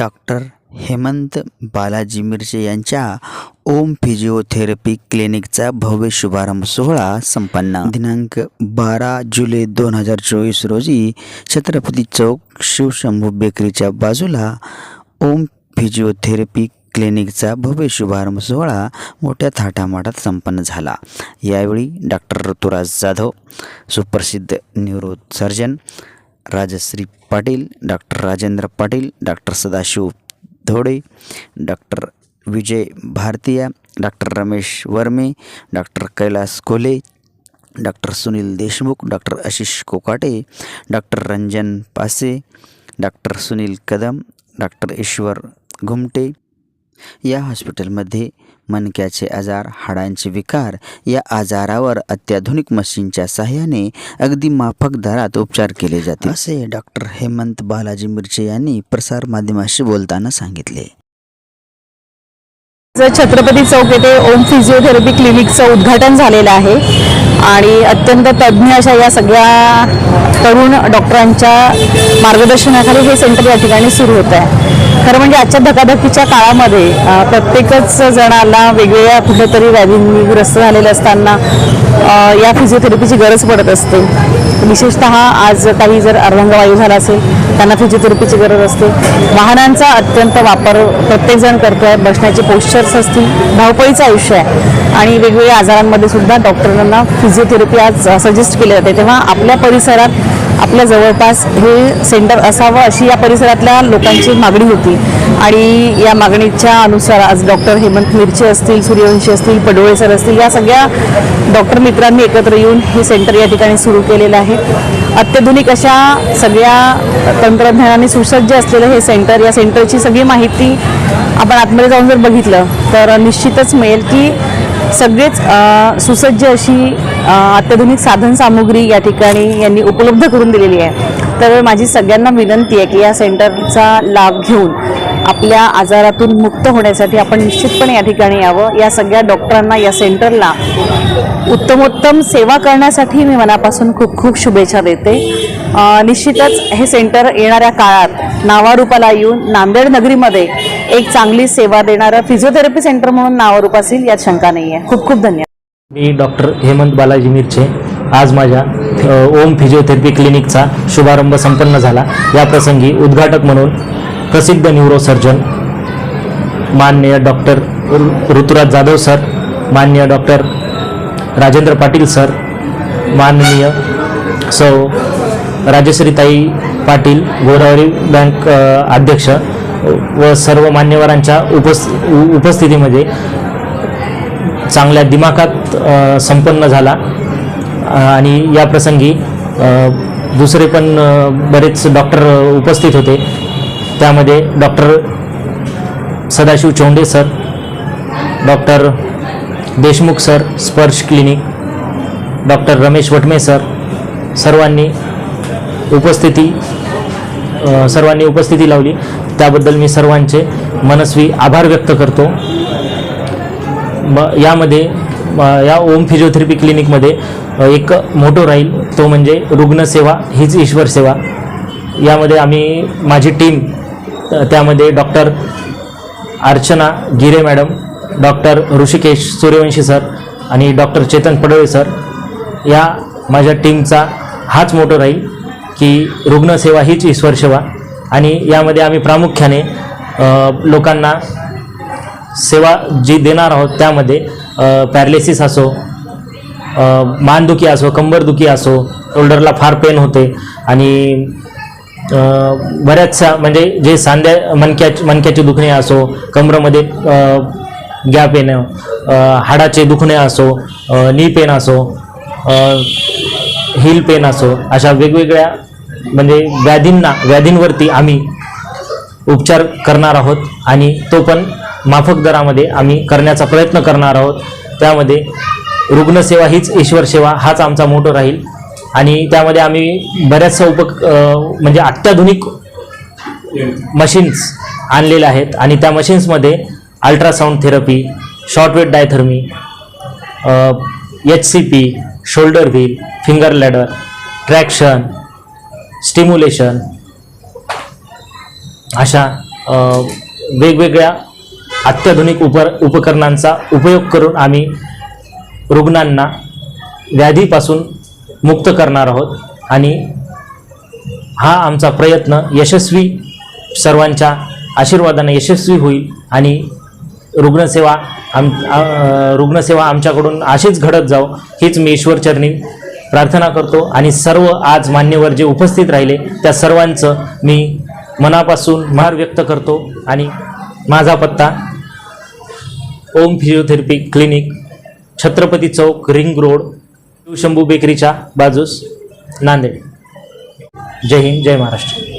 Doctor Hemant Balaji मिरचे यांच्या ओम physiotherapy क्लिनिकचा भव्य शुभारंभ सोहळा संपन्न. दिनांक 12 जुलै 2024 रोजी छत्रपती चौक शिवशंभू बेकरीच्या बाजूला ओम फिजिओथेरपी क्लिनिकचा भव्य शुभारंभ सोहळा मोठ्या थाटामाटात संपन्न झाला. यावेळी डॉक्टर ऋतुराज जाधव, सुप्रसिद्ध neurosurgeon Rajashree Patil, doctor Rajendra Patil, doctor Sadashiv Dhode, doctor Vijay Bharatiya, doctor Ramesh Varme, doctor Kailas Kole, doctor Sunil Deshmukh, doctor Ashish Kokate, doctor Ranjan Pase, doctor Sunil Kadam, doctor Ishwar Ghumate या हॉस्पिटलमध्ये मणक्याचे आजार, हाडांचे विकार या आजारावर अत्याधुनिक मशीनच्या सहाय्याने अगदी माफक दरात उपचार केले जातील, असे डॉक्टर हेमंत बालाजी मिरचे यांनी प्रसारमाध्यमांशी बोलताना सांगितले. छत्रपती चौक येथे ओम फिजिओथेरपी क्लिनिकचं उद्घाटन झालेलं आहे आणि अत्यंत तज्ज्ञ अशा या सगळ्या तरुण डॉक्टरांच्या मार्गदर्शनाखाली हे सेंटर या ठिकाणी सुरू होत आहे. खरं म्हणजे आजच्या धकाधकीच्या काळामध्ये प्रत्येकच जणाला वेगवेगळ्या कुठल्यातरी व्याधींनी ग्रस्त झालेले असताना या फिजिओथेरपीची गरज पडत असते. विशेषतः आज काही जर अर्धांगवायू झाला असेल त्यांना फिजिओथेरपीची गरज असते. वाहनांचा अत्यंत वापर प्रत्येकजण करतो आहे, बसण्याचे पोश्चर्स असतील, धावपळीचं आयुष्य आहे आणि वेगवेगळ्या आजारांमध्ये सुद्धा डॉक्टरांना फिजिओथेरपी आज सजेस्ट केली जाते. तेव्हा आपल्या परिसरात आपल्या जवळपास हे सेंटर असावं अशी या परिसरातल्या लोकांची मागणी होती आणि या मागणीच्या अनुसार आज डॉक्टर हेमंत मिरचे असतील, सूर्यवंशी असतील, पडोळे सर असतील, या सगळ्या डॉक्टर मित्रांनी एकत्र येऊन हे सेंटर या ठिकाणी सुरू केलेलं आहे. अत्याधुनिक अशा सगळ्या तंत्रज्ञानाने सुसज्ज असलेलं हे सेंटर, या सेंटरची सगळी माहिती आपण आतमध्ये जाऊन जर बघितलं तर निश्चितच मिळेल की सगळेच सुसज्ज अशी अत्याधुनिक साधन सामुग्री या ठिकाणी यांनी उपलब्ध करून दिलेली आहे. तर माझी सगळ्यांना विनंती आहे की या सेंटरचा लाभ घेऊन आपल्या आजारातून मुक्त होण्यासाठी आपण निश्चितपणे या ठिकाणी यावं. या सगळ्या डॉक्टरांना, या सेंटरला उत्तमोत्तम सेवा करण्यासाठी मी मनापासून खूप खूप शुभेच्छा देते. निश्चितच हे सेंटर येणाऱ्या काळात नावारूपाला येऊन नांदेड नगरीमध्ये एक चांगली सेवा देणारं फिजिओथेरपी सेंटर म्हणून नावारूपास येईल यात शंका नाही आहे. खूप खूप धन्यवाद. मी डॉक्टर हेमंत बालाजी मिरचे. आज माझ्या ओम फिजिओथेरपी क्लिनिकचा शुभारंभ संपन्न झाला. या प्रसंगी उद्घाटक म्हणून प्रसिद्ध न्यूरोसर्जन माननीय डॉक्टर ऋतुराज जाधव सर, माननीय डॉक्टर राजेंद्र पाटील सर, माननीय सौ राजश्रीताई पाटील, गोदावरी बँक अध्यक्ष व सर्व मान्यवरांच्या उपस्थितीमध्ये चांगल्या दिमाखात संपन्न झाला. आणि या प्रसंगी दुसरे पण बरेच डॉक्टर उपस्थित होते. त्यामध्ये doctor Sadashiv Chaunde sir, doctor Deshmukh sir, Sparsh clinic, doctor Ramesh Vatme sir, सर्वांनी उपस्थिती लावली. त्याबद्दल मी सर्वांचे मनस्वी आभार व्यक्त करतो. यामध्ये या ओम फिजिओथेरपी क्लिनिकमध्ये एक मोटो राहील, तो म्हणजे रुग्णसेवा हीच ईश्वर सेवा. यामध्ये माझी टीम, त्यामध्ये डॉक्टर अर्चना गिरे madam, doctor Rishikesh Suryavanshi sir आणि डॉक्टर चेतन पडोळे सर, या माझ्या टीमचा हाच मोटो राहील की रुग्णसेवा हीच ईश्वर सेवा. आणि यामध्ये आम्ही प्रामुख्याने लोकांना सेवा जी देणार आहोत त्यामध्ये पॅरालिसिस असो, मानदुखी असो, कंबरदुखी असो, शोल्डरला फार पेन होते आणि बऱ्याचशा म्हणजे जे मणक्याचे दुखणे असो, कमरेमध्ये गॅप येणं, हाडाचे दुखणे असो, नी पेन असो, हिल पेन असो, अशा वेगवेगळ्या म्हणजे व्याधींवरती आम्ही उपचार करणार आहोत आणि तो पण माफक दरामध्ये आम्ही करण्याचा प्रयत्न करणार आहोत. त्यामध्ये रुग्णसेवा हीच ईश्वर सेवा हाच आमचा मोटो राहील. आणि त्यामध्ये आम्ही बऱ्याचशा म्हणजे अत्याधुनिक मशीन्स आणलेल्या आहेत आणि त्या मशीन्समध्ये ultrasound therapy, shortwave diathermy, HCP, shoulder wheel, finger ladder, traction, stimulation, अशा वेगवेगळ्या अत्याधुनिक उपकरणांचा उपयोग करून आम्ही रुग्णांना व्याधीपासून मुक्त करणार आहोत आणि हा आमचा प्रयत्न यशस्वी, सर्वांच्या आशीर्वादाने यशस्वी होईल आणि रुग्णसेवा आमच्याकडून अशीच घडत जाओ हीच मी ईश्वरचरणी प्रार्थना करतो. आणि सर्व आज मान्यवर जे उपस्थित राहिले त्या सर्वांचं मी मनापासून आभार व्यक्त करतो. आणि माझा पत्ता ओम फिजिओथेरपी क्लिनिक, छत्रपती चौक, रिंग रोड, शंभू बेकरीच्या बाजूस, नांदेड. जय हिंद, जय महाराष्ट्र.